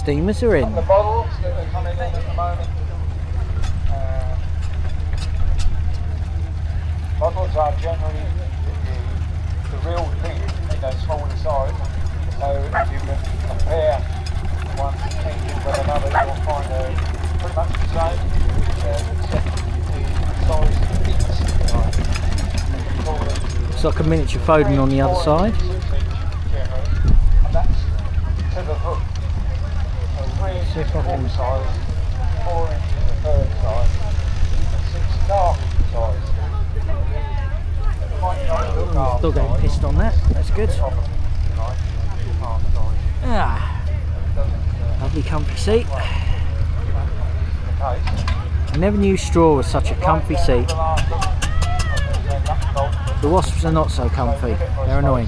steamers are in. The bottles that are coming in at the moment. Bottles are generally the real thing in a smaller size. So if you can compare one engine with another, you'll find they're pretty much the same, except the size fits. It's like a miniature Foden on the other side. And that's to the hook. So 3 inches the full size, 4 inches the third size, and 6.5 size. Still getting pissed on that. That's good. Ah, lovely comfy seat. I never knew straw was such a comfy seat. The wasps are not so comfy. They're annoying.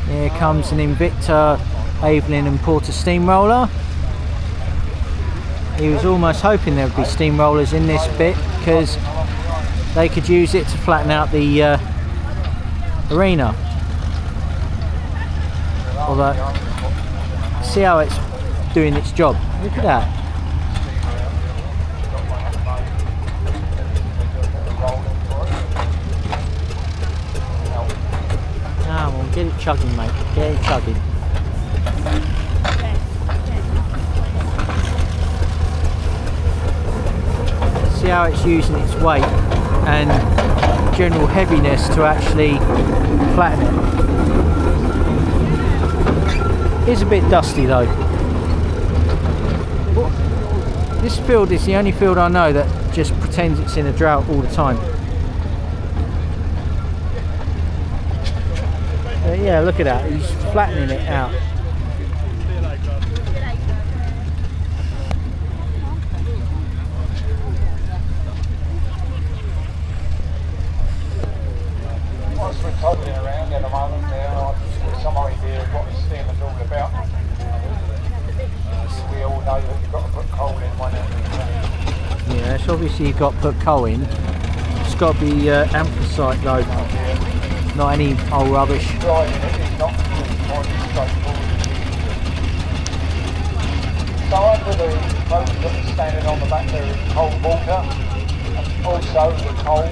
Here comes an Invicta, Evelyn and Porter steamroller. He was almost hoping there would be steamrollers in this bit because they could use it to flatten out the arena. Although, see how it's doing its job. Look at that. Come on, get it chugging, mate. Get it chugging. See how it's using its weight and general heaviness to actually flatten it. It's a bit dusty though. This field is the only field I know that just pretends it's in a drought all the time. Yeah, look at that, he's flattening it out. Whilst we're toddling around at the moment there, I've got some idea of what the steamer's all about. We all know that you've got to put coal in one end. Yeah, so obviously you've got to put coal in. It's got to be anthracite though, not any old rubbish. Driving it is not quite straightforward. So under the boat that is standing on the back there is cold water, and also the coal.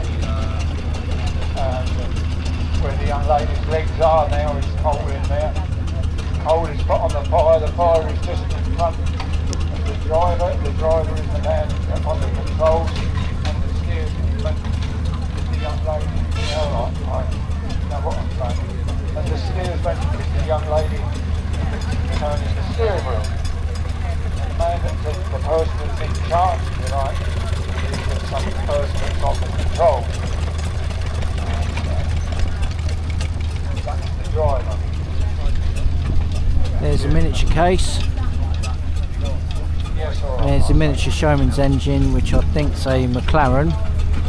Where the young lady's legs are now is coal in there. Coal is put on the fire is just in front of the driver is the man on the controls, and the steersman is the young lady. I know what I'm saying. And the steersman is the young lady turning the steering wheel. The man that's the person that's in charge, if you like, is some person that's on the control. Driver. There's a miniature case. Yes, There's a miniature showman's engine, which I think's a McLaren.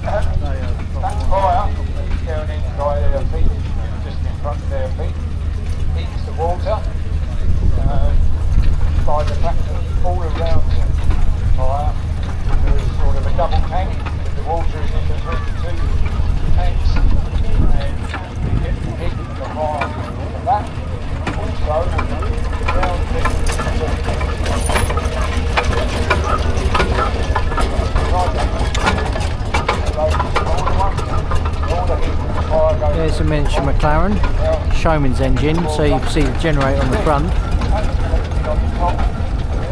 That fire down in by their feet, just in front of their feet, heats the water by the fact that all around the fire there is sort of a double tank. The water is in between the two tanks, and you get the heat of the fire from that. Also, around There's a miniature McLaren showman's engine, so you can see the generator on the front. The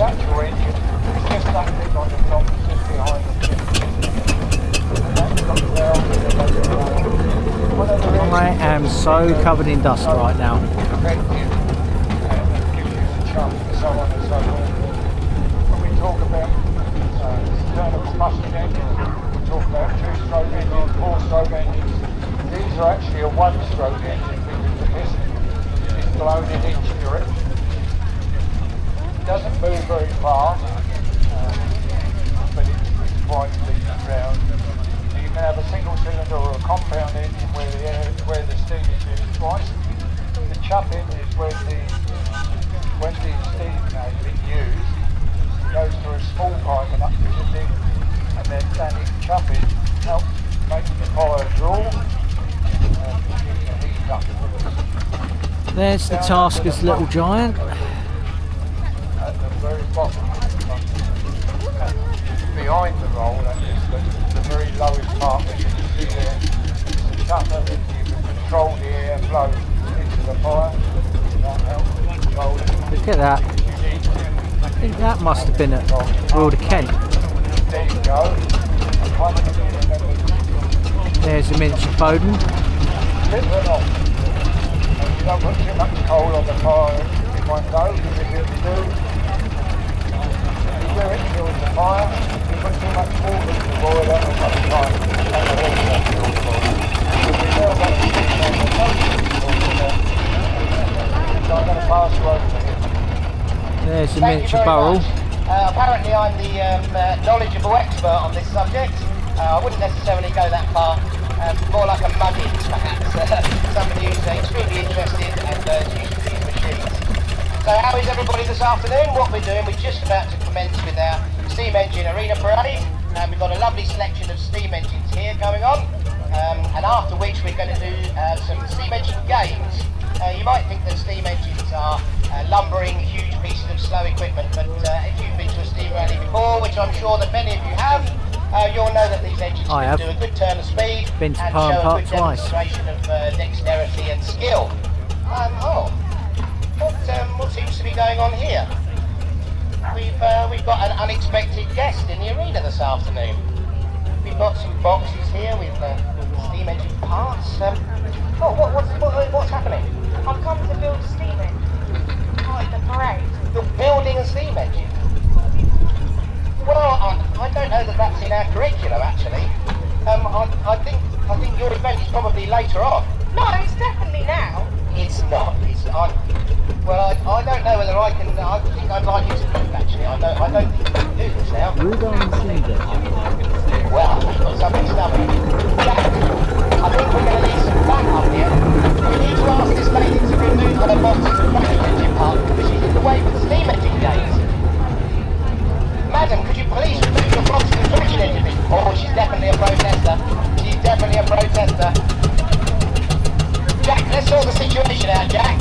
actual engine is just that big on the top, just behind the I am so covered in dust right now. When we talk about internal combustion engines, we talk about 2-stroke engines, 4-stroke engines. These are actually a 1-stroke engine because the piston is blown in each direction. It doesn't move very fast, but it's quite deep round. You can have a single cylinder or a compound engine where the steam is used twice. The chupping is when the steam has been used, it goes through a small pipe and up to the thing, and then that chupping helps make the fire draw, There's the Tasker's Little Giant. At the very bottom, behind the roll, that is the very lowest part that you can see there. It's a shutter that you can control the airflow into the fire. That helps control it. Look at that. I think that must have been at Rural Kent. There you go. There's the miniature Bowden. Flip it off. And you don't put too much coal on the fire, it won't go, because if you do it kills the fire. If you put too much water in the boiler, it'll cut the fire. And the water won't kill the boiler. So we know that it's on the so I'm going to pass you over to him. There's the miniature barrel. Apparently I'm the knowledgeable expert on this subject. I wouldn't necessarily go that far. More like a mugging, perhaps. Somebody who's extremely interested and used to these machines. So how is everybody this afternoon? What we're doing, we're just about to commence with our steam engine arena parade. We've got a lovely selection of steam engines here going on. And after which we're going to do some steam engine games. You might think that steam engines are lumbering, huge pieces of slow equipment, but if you've been to a steam rally before, which I'm sure that many of you have, you'll know that these engines can do a good turn of speed been to and Palm show a Park good twice. demonstration of dexterity and skill. What seems to be going on here? We've got an unexpected guest in the arena this afternoon. We've got some boxes here with steam engine parts. What's happening? I've come to build a steam engine. Oh, the parade. You're building a steam engine? Well, I don't know that that's in our curriculum, actually. I think your event is probably later on. No, it's definitely now. It's not. Well, I don't know whether I can. I think I'd like you to do it, actually. I don't think you can do this now. Well, I've got something stubborn. Jack, I think we're going to need some backup here. We need to ask this lady to remove her boxes of vacuum engine parts because she's in the way for the steam engine games. Madam, could you please remove your boxes of vacuum engine? Oh, she's definitely a protester. She's definitely a protester. Jack, let's sort the situation out, Jack.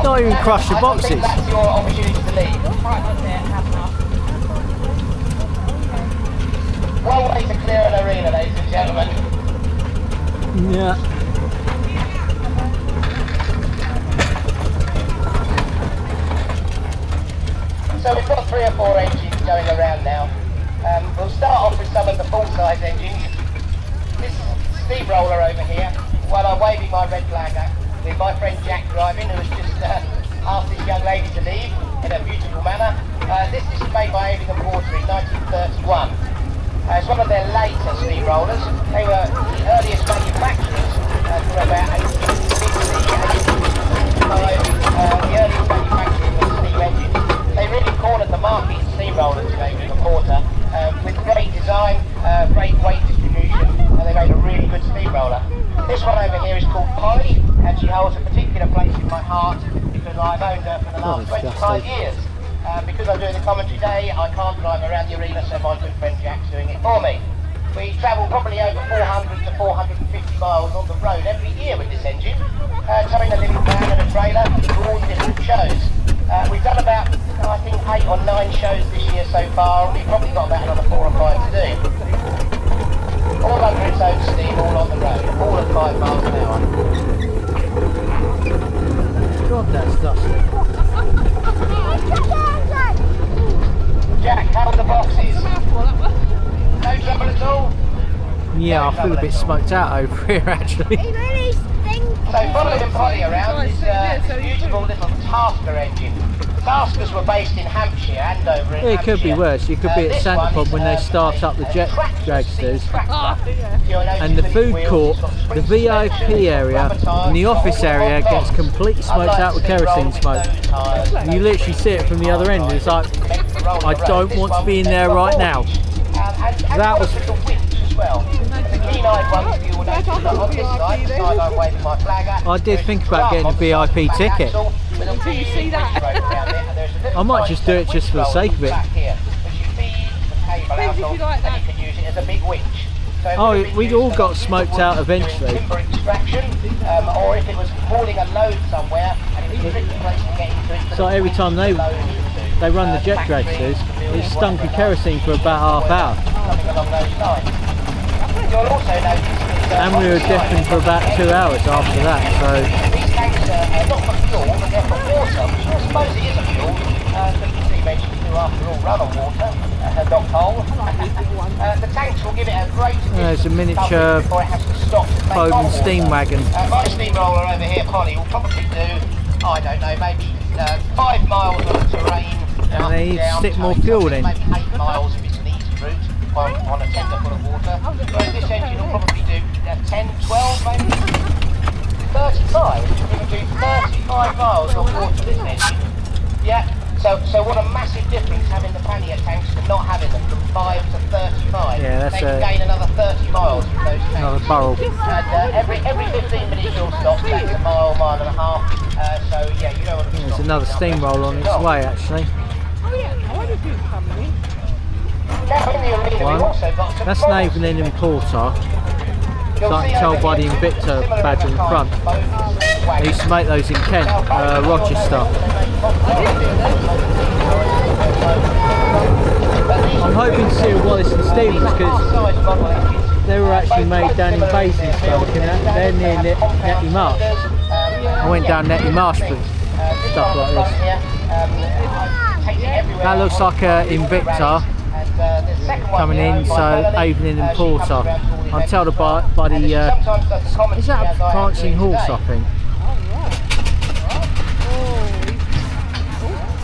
Not even crush the boxes. I think that's your opportunity to leave. Right, that's it. Have enough. One way to clear an arena, ladies and gentlemen. Yeah. So we've got 3 or 4 engines going around now. We'll start off with some of the full-size engines. This steamroller over here, while I'm waving my red flag at, with my friend Jack driving, who has just asked this young lady to leave in a beautiful manner. This is made by Aving and Porter in 1931. It's one of their later steamrollers. They were the earliest manufacturers for about 1865, the earliest manufacturers of steam engines. They really cornered the market in steamrollers in Aving and Porter with great design, great weight distribution, and they made a really good steamroller. This one over here is called Polly, and she holds a particular place in my heart because I've owned her for the last 25 years. Because I'm doing the commentary day, I can't drive around the arena, so my good friend Jack's doing it for me. We travel probably over 400 to 450 miles on the road every year with this engine, towing a living van and a trailer to all the different shows. We've done about, I think, 8 or 9 shows this year so far, and we've probably got about another 4 or 5 to do. All under its own steam, all on the road, all at 5 miles an hour. God, that's dusty. Jack, how are the boxes? No trouble at all? Yeah, I feel a bit smoked out over here actually. So following Polly around is this beautiful little Tasker engine. Taskers were based in Hampshire and over in It could be worse. You could be at Santa Pod when they start up the jet dragsters. And the food court, the VIP area and the office area gets completely smoked out with kerosene smoke. And you literally see it from the other end. It's like, I don't want to be in there right now. That was... I did think about getting a VIP ticket. Until you see that. I might just do it just for the sake of it. people out of, and you can use it as a big winch. So if Oh, it was we used all for got like smoked timber out wood, doing eventually. timber extraction, or if it was hauling a load somewhere and it was a tricky place to get into it. for So the every winch time to they load into, run the jet factories, dragsters, buildings, it stunk of whatever, kerosene for about half hour. something along those lines. You'll also notice that, And we were deafened for about 2 hours after that, so these tanks are not for fuel, but they're for water, which I suppose it is a fuel, because the steam engines do after all run on water, not coal. The tanks will give it a great there's a miniature before it has to stop to take Foden on steam water. wagon. My steamroller over here, Polly, will probably do, I don't know, maybe 5 miles on the terrain. And up they need to down, stick more towing fuel something, in. Maybe 8 miles if it's an easy route on a tender full of water. Whereas this engine will probably do 10, 12 maybe. 35, it can do 35 miles on water, this engine. Yeah, so what a massive difference having the pannier tanks to not having them from 5 to 35. Yeah, that's they can gain another 30 miles with those tanks. Another barrel. And every 15 minute fuel stop takes a mile, mile and a half. So yeah, you don't want to be There's another steamroller on its way actually. Now in the arena, we've One. also got some That's an Evelyn Importer. You'll So I see can tell over by the here, Invicta similar badge on the front. kind of boats, They wagons. used to make those in Kent, Rochester. I'm hoping to see a Wallace and Stevens because they were actually made down in Basingstoke and they're near Netty Marsh. I went down Netty Marsh for stuff like this. That looks like a Invicta coming in, so Evelyn and Porter. I'll tell by the, is that a prancing horse I think?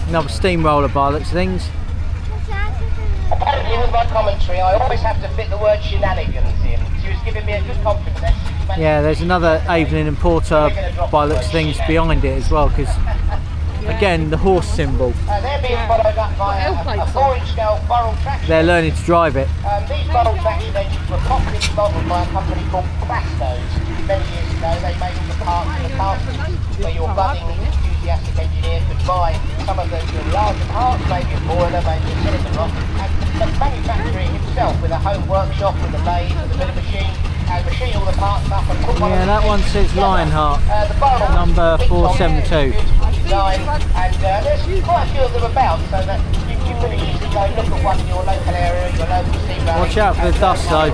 Another steamroller by the looks of things. Apparently with my commentary I always have to fit the word shenanigans in. She was giving me a good compliment there. Yeah, there's another Evelyn and Porter by the looks of things behind it as well, because again the horse symbol. They're being followed up by a 4-inch scale barrel traction. They're learning to drive it. These barrel traction engines were properly modelled by a company called Bastos. Many years ago they made all the parts in the castings where your budding enthusiastic engineer could buy some of the larger parts, maybe a boiler, maybe a silicon rod, and manufacture it himself with a home workshop, with a lathe, with a bit of machine, and machine all the parts up and put one Yeah, that one says Lionheart, the barrel number 472. design, and there's quite a few of them about, so that you can easily go look at one in your local area, your local steam rally. Watch out for the dust though.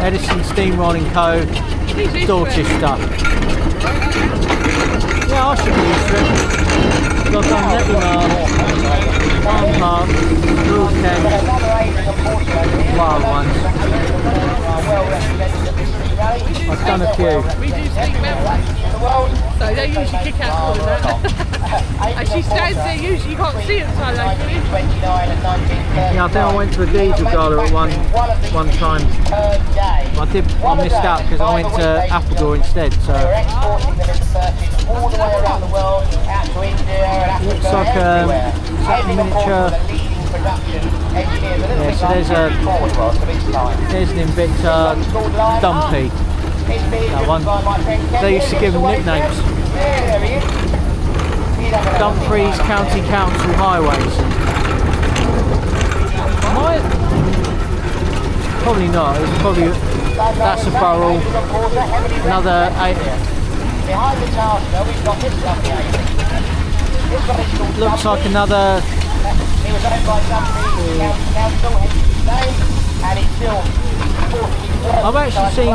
Edison Steam Rolling Co. Dorchester. Yeah, I should be used to it. I've done Netty Marsh, Farm Park, Rural Kent, Wild Ones. I've done a few. We do sleep metal, so they usually kick out for that. And she stands there, usually you can't see it so locally. Yeah, I think I went to a diesel gala at one time. I missed out because I went to Appledore instead. So looks like a miniature. Yeah, so there's an Invicta Dumpy. That one. They used to give them nicknames. Dumfries County Council Highways. Probably not. It's probably that's a barrel. Another 8. Behind the tasker, we've got this lovely 80. Looks like another. It was owned by Dumfries County Council, hence its name, and it's still 40. I've actually seen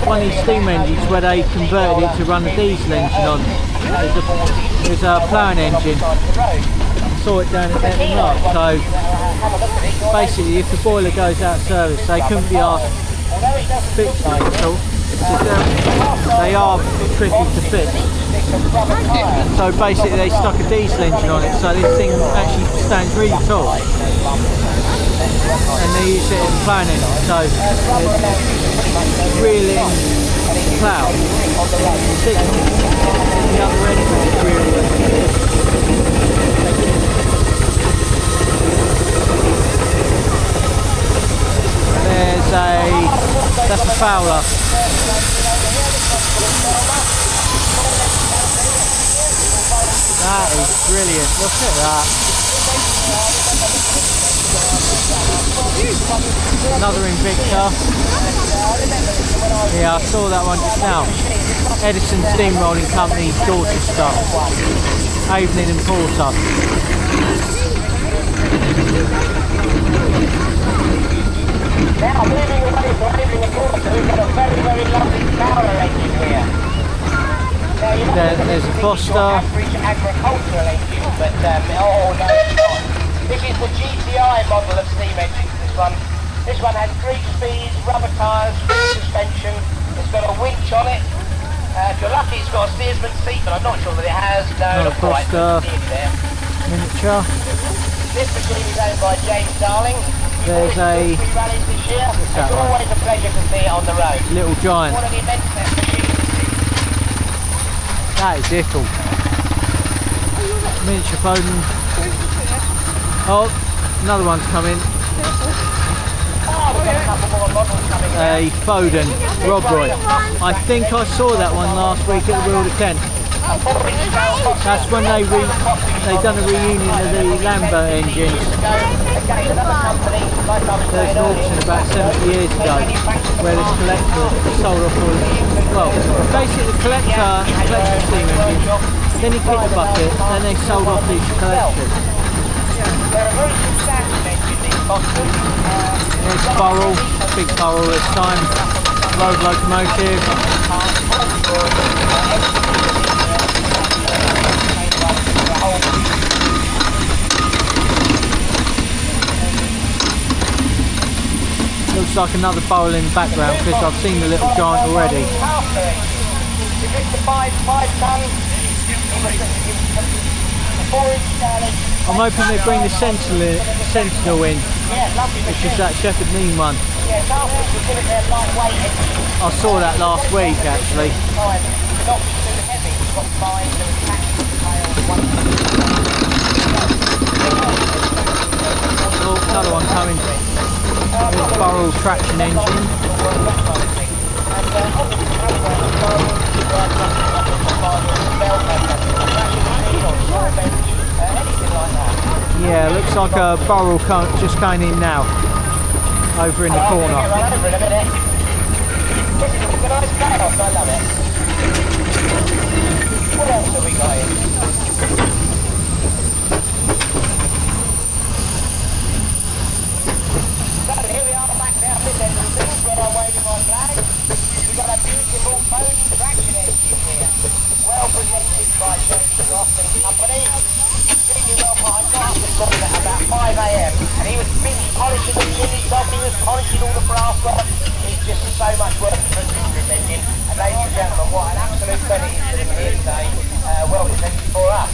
one of these steam engines where they converted it to run a diesel engine on. There's a ploughing engine. I saw it down at Netty Marsh. So basically, if the boiler goes out of service, they couldn't be asked to fix it at all. They are tricky to fix. So basically they stuck a diesel engine on it, so this thing actually stands really tall. And they use it as a ploughing engine, so it's really plough. Sitting at the other end of it really. That's a Fowler. That is brilliant, look at that. Another Invicta. Yeah, I saw that one just now. Edison Steamrolling Company's daughter stuff. Avening and Porter. Now, moving away from Avening and Porter, we've got a very, very lovely Fowler engine here. There's a Foster. Average agricultural engine, but oh no, it's not. This is the GTI model of steam engines. This one has 3 speeds, rubber tyres, free suspension. It's got a winch on it. If you're lucky, it's got a steersman seat, but I'm not sure that it has. No, not quite. Miniature. This machine is owned by James Darling. There's a. Rallies this year. It's always a pleasure to see it on the road. Little Giant. One of the immense machines. That is Ickle. Miniature Foden. Oh, another one's coming. A Foden, Rob Roy. I think I saw that one last week at the World of Kent. That's when they done a reunion of the Lambert engines. There's an auction about 70 years ago where this collector sold off all, well, basically the collector steam engines, then he kicked the bucket, then they sold off these collectors. There's Burrell, big Burrell this time, road locomotive. Looks like another Burrell in the background because I've seen the Little Giant already. I'm hoping they bring the Sentinel in, which is that Shepherd Neame one. I saw that last week actually. Oh, another one coming. There's Burrell traction engine. Yeah, looks like a Burrell just going in now, over in the corner. What else have we got here? So here we are back now, this end of things, where I'm waving my flag. We've got a beautiful Foden traction engine here, well presented by James Darling and Company. Really well, I got up this morning at about 5 AM and he was busy polishing the chimney top, he was polishing all the brass rods. It's just so much work for this engine, and ladies and gentlemen, what an absolute credit is to him here today, well presented for us.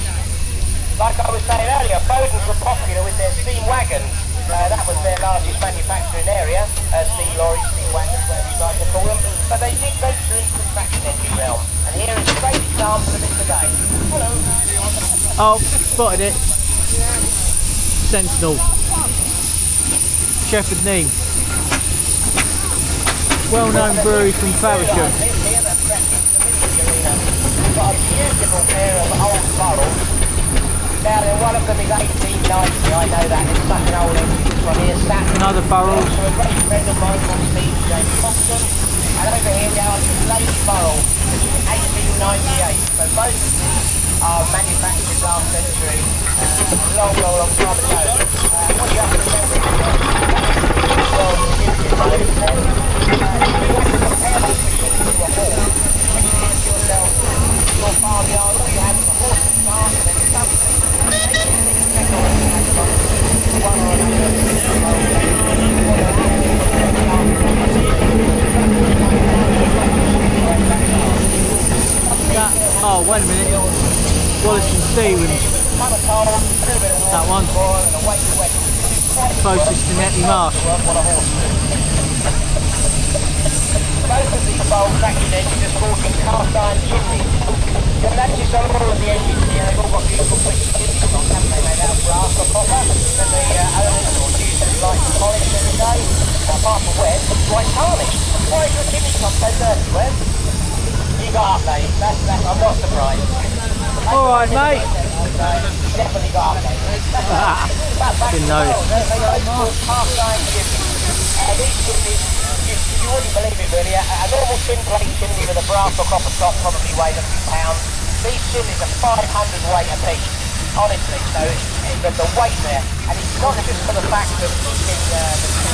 Like I was saying earlier, Fodens were popular with their steam wagons. That was their largest manufacturing area, steam lorries, steam wagons, whatever you like to call them. But they did venture into the traction engine realm, and here is a great example of it today. Hello. Oh, spotted it. Sentinel. Shepherd Neame. Well-known brewery from Faversham. We've got a beautiful pair of old barrels. Now, one of them is 1890, I know that, it's such an old engine. This one here, Saturn. Another barrel. So a great friend of mine called Steve James Foxton. And over here now is the Lady Burrell, which is 1898. So both of these are manufactured last century, long time ago. What do you have to remember is well, compare these machines to a horse. When you think to yourself, your farmyard, all you have is a horse and cart, and then something. Oh, wait a minute. Wallace and Stevens. That one. Closest to Netty Marsh. Both of these bowl traction engines are sporting cast iron chimneys. You'll notice on all of the engines here, they've all got beautiful quick chimneys on them. They made out of brass or copper, and the owners or users like to polish every day. Apart from Webb, it's white tarnish. Why is your chimney top so dirty, Webb? You got up, mate. That's, I'm not surprised. Alright, mate. Definitely got up, mate. Didn't notice. These chimneys, you wouldn't believe it really. A normal tin plate chimney with a brass or copper top probably weighs a few pounds. These chimneys are 500 weight a piece, honestly. So the weight there, and it's not just for the fact of keeping the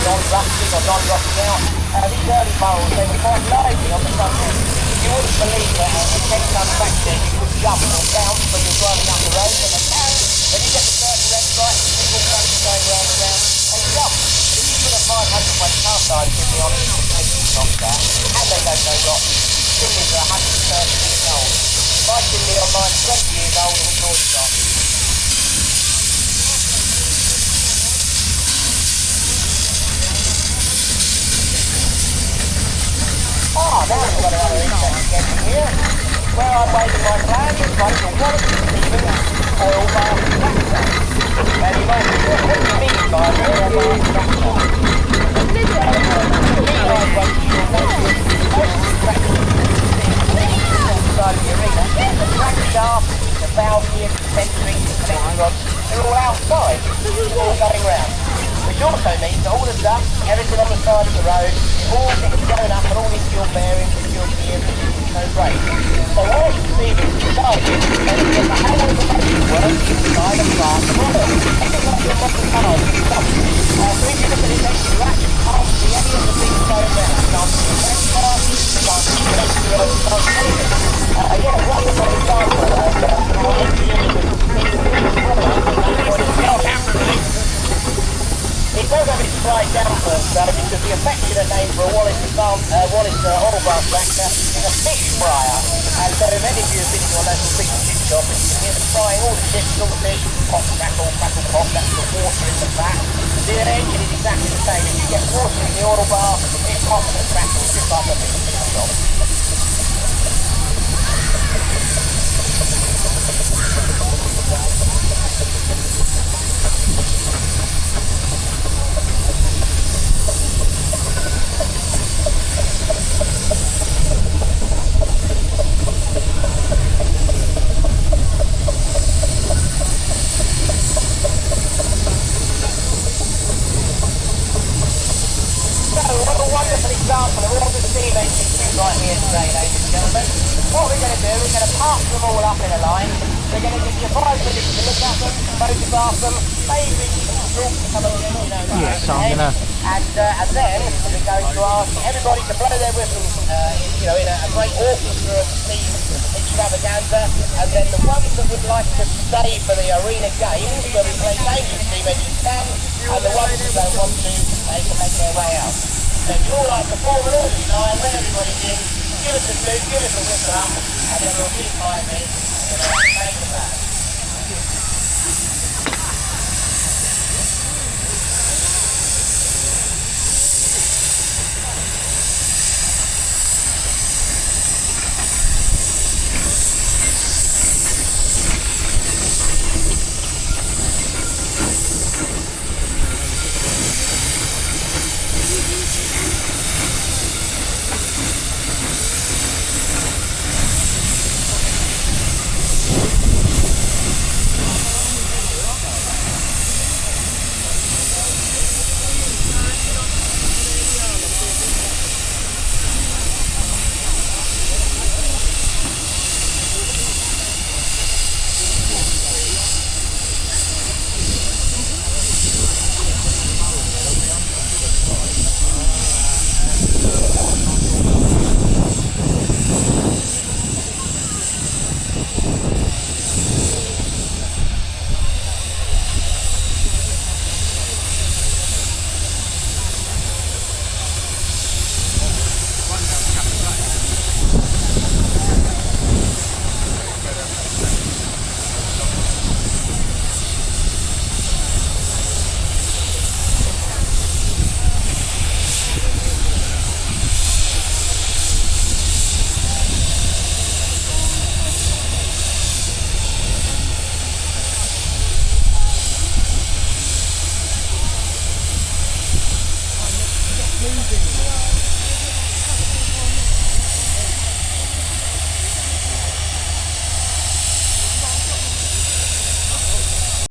non-rusting or non-rotting out. These early barrels, they were quite lively on the front end. You wouldn't believe that a 10-ton tractor you could jump or bounce when you're driving up the road, and they can. When you get the certain left, right, people going round and round, and jump. If you put a 500 weight car size chimney on it, you can take it off that, and they don't go rotten. Chimneys are 130 years old. My chimney on mine is 20 years old and it's already gone. Now we've got another interesting engine here. Where I'm waving my flag is one of the quality Stevens oil bath tractor. Now you might be what do you mean by an oil bath tractor? The realised one you'll notice most of the tractors on the side of the arena, the crankshaft, the valve gear, the centering, the connecting rods, they're all outside, all going round. Which also means that all the stuff, everything on the side of the road, it all gets blown up and all these fuel bearings and fuel gears and it's so great. So what you see is decided that it gets a whole lot of motion work inside a plant of oil. I think that's your modern cars and stuff. So if you look at it next to you actually can't see any of the things going around. You can't see the brake car, you can't see the next to you, you can't see anything. What's a good example of engineering things it does have its slight downforce though, because the affectionate name for a Wallace oil bath tractor is a fish fryer. And so if any of you have been to a local fish and chip shop, you can hear them frying all the chips, all the fish, pop, crackle, crackle, pop, that's the water in the vat. The engine is exactly the same. If you get water in the oil bath, it pops and crackles just like a fish and chip shop. Right here today, ladies and gentlemen. What we're going to do, we're going to park them all up in a line. We're going to give you 5 minutes to look at them, photograph them, maybe even talk to some of them, you know. Yes, I'm going to. And then we're going to ask everybody to blow their whistles, in a great orchestra of steam extravaganza. And then the ones that would like to stay for the arena games, where we play games with steam engines can, and the ones that don't want to, they can make their way out. So if you all like to form an order line, when everybody's in, give us a flute, give us a whistle up, and then we'll give 5 minutes and then we'll take them back.